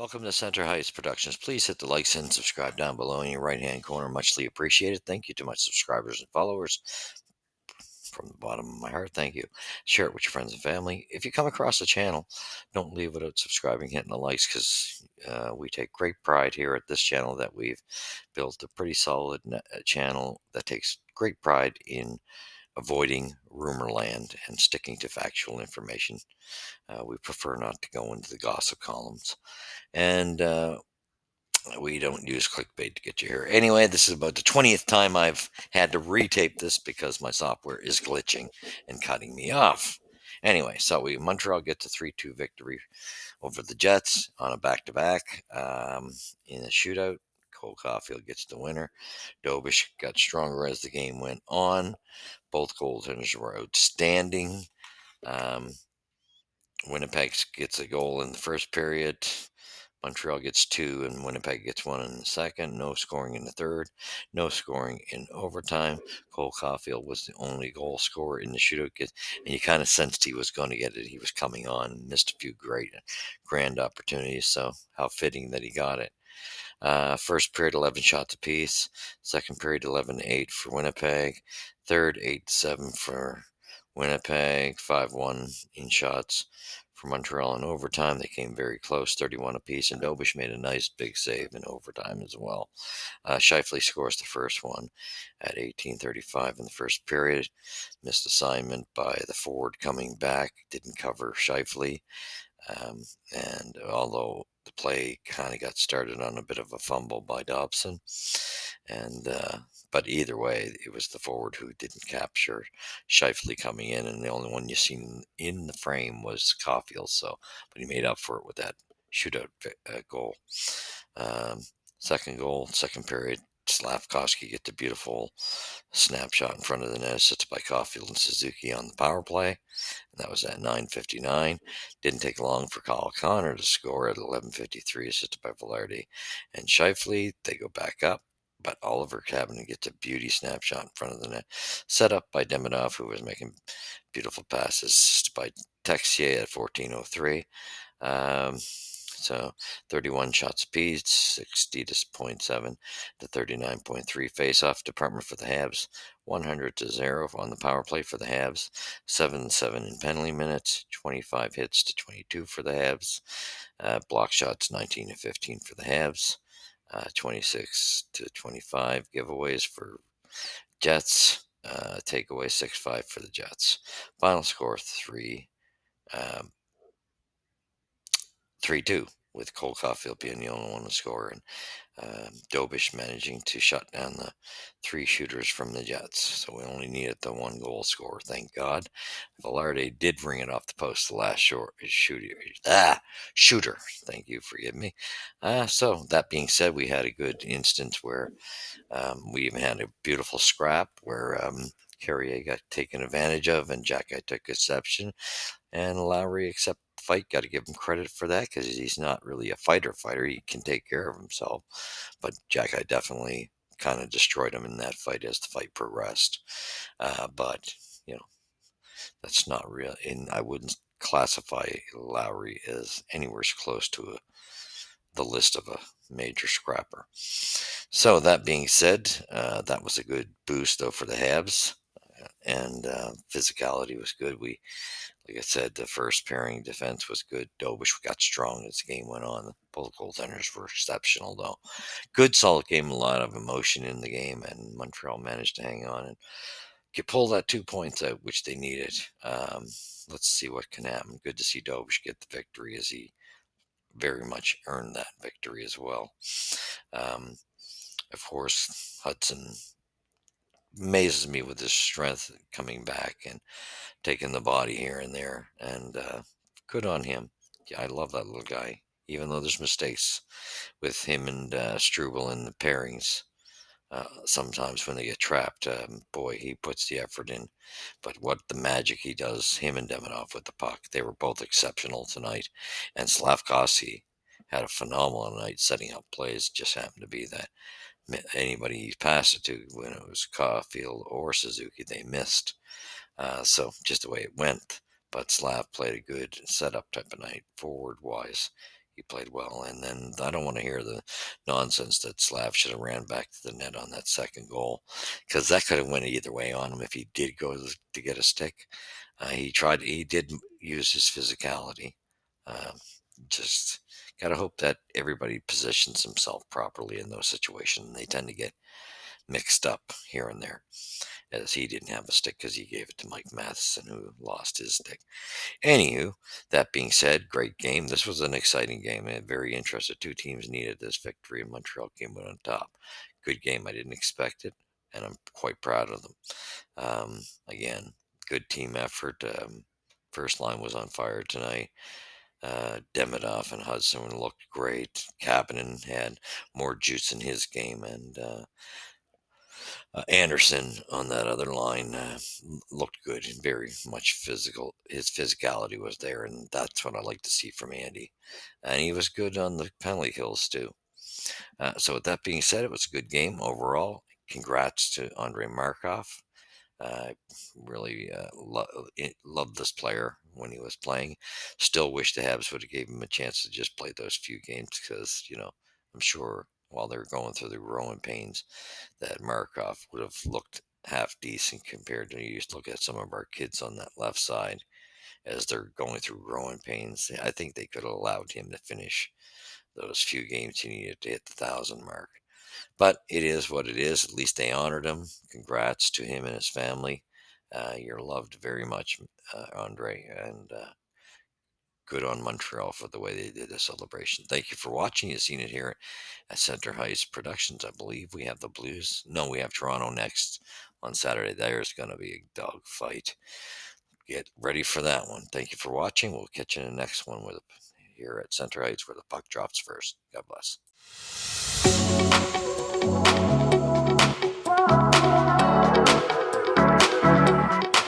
Welcome to Center Heights Productions. Please hit the likes and subscribe down below in your right hand corner. Muchly appreciated. Thank you to my subscribers and followers. From the bottom of my heart, thank you. Share it with your friends and family. If you come across the channel, don't leave without subscribing, hitting the likes, because we take great pride here at this channel that we've built a pretty solid channel that takes great pride in avoiding rumor land and sticking to factual information. We prefer not to go into the gossip columns. And we don't use clickbait to get you here. Anyway, this is about the 20th time I've had to retape this because my software is glitching and cutting me off. Anyway, so Montreal gets a 3-2 victory over the Jets on a back-to-back in a shootout. Cole Caufield gets the winner. Dobish got stronger as the game went on. Both goaltenders were outstanding. Um, Winnipeg gets a goal in the first period. Montreal gets two, and Winnipeg gets one in the second. No scoring in the third. No scoring in overtime. Cole Caulfield was the only goal scorer in the shootout, and you kind of sensed he was going to get it. He was coming on, missed a few great, grand opportunities. So how fitting that he got it. First period, 11 shots apiece. Second period, 11-8 for Winnipeg. Third, 8-7 for Winnipeg. 5-1 in shots for Montreal in overtime. They came very close, 31 apiece, and Dobish made a nice big save in overtime as well. Shifley scores the first one at 18:35 in the first period. Missed assignment by the forward coming back. Didn't cover Shifley. And although the play kind of got started on a bit of a fumble by Dobson, and but either way, it was the forward who didn't capture Shifley coming in, and the only one you seen in the frame was Caulfield. So, but he made up for it with that shootout goal. Um, Second goal, second period. Slavkovsky get the beautiful snapshot in front of the net, assisted by Caufield and Suzuki on the power play. And that was at 9:59. Didn't take long for Kyle Connor to score at 11:53, assisted by Velarde and Shifley. They go back up, but Oliver Cabinet gets a beauty snapshot in front of the net, set up by Demidov, who was making beautiful passes, assisted by Texier at 14:03. So 31 shots apiece, 60.7 to 39.3 face-off department for the Habs, 100-0 on the power play for the Habs, 7-7 in penalty minutes, 25 hits to 22 for the Habs, block shots 19-15 for the Habs, 26-25 giveaways for Jets, takeaway 6-5 for the Jets. Final score 3. 3-2, with Cole Caulfield being the only one to score, and Dobish managing to shut down the three shooters from the Jets. So we only needed the one goal score, thank God. Velarde did ring it off the post the last shooter. Thank you, forgive me. So that being said, we had a good instance where we even had a beautiful scrap where Carrier got taken advantage of and Jack took exception, and Lowry accept the fight. Got to give him credit for that because he's not really a fighter. He can take care of himself. But Jack definitely kind of destroyed him in that fight as the fight progressed. But you know, that's not real. And I wouldn't classify Lowry as anywhere close to the list of a major scrapper. So that being said, that was a good boost though for the Habs, and physicality was good. Like I said, the first pairing defense was good. Dobish got strong as the game went on. Both goaltenders were exceptional, though. Good, solid game. A lot of emotion in the game, and Montreal managed to hang on and pull that 2 points out, which they needed. Let's see what can happen. Good to see Dobish get the victory, as he very much earned that victory as well. Um, of course, Hudson amazes me with his strength coming back and taking the body here and there, and good on him. Yeah, I love that little guy, even though there's mistakes with him and Struble in the pairings. Sometimes when they get trapped, boy, he puts the effort in. But what the magic he does, him and Demidov with the puck, they were both exceptional tonight. And Slavkovsky had a phenomenal night setting up plays. Just happened to be that anybody he passed it to, when it was Caulfield or Suzuki, they missed. So just the way it went. But Slav played a good setup type of night, forward wise. He played well, and then I don't want to hear the nonsense that Slav should have ran back to the net on that second goal, because that could have went either way on him if he did go to get a stick. He did use his physicality. Um, just gotta hope that everybody positions himself properly in those situations. They tend to get mixed up here and there, as he didn't have a stick because he gave it to Mike Matheson, who lost his stick. Anywho, that being said, great game. This was an exciting game and very interested. Two teams needed this victory, and Montreal came out on top. Good game. I didn't expect it, and I'm quite proud of them. Again, good team effort. First line was on fire tonight. Demidov and Hudson looked great. Kapanen had more juice in his game, and Anderson on that other line looked good and very much physical. His physicality was there, and that's what I like to see from Andy. And he was good on the penalty kills too. So with that being said, it was a good game overall. Congrats to Andre Markov. I really loved this player when he was playing. Still wish the Habs would have gave him a chance to just play those few games because, I'm sure while they're going through the growing pains that Markov would have looked half decent compared to you used to look at some of our kids on that left side as they're going through growing pains. I think they could have allowed him to finish those few games he needed to hit the 1,000 mark. But it is what it is. At least they honored him. Congrats to him and his family. You're loved very much, Andre, and good on Montreal for the way they did the celebration. Thank you for watching. You've seen it here at Center Heights Productions. I believe we have the Blues. No, we have Toronto next on Saturday. There's going to be a dog fight. Get ready for that one. Thank you for watching. We'll catch you in the next one here at Center Heights where the puck drops first. God bless.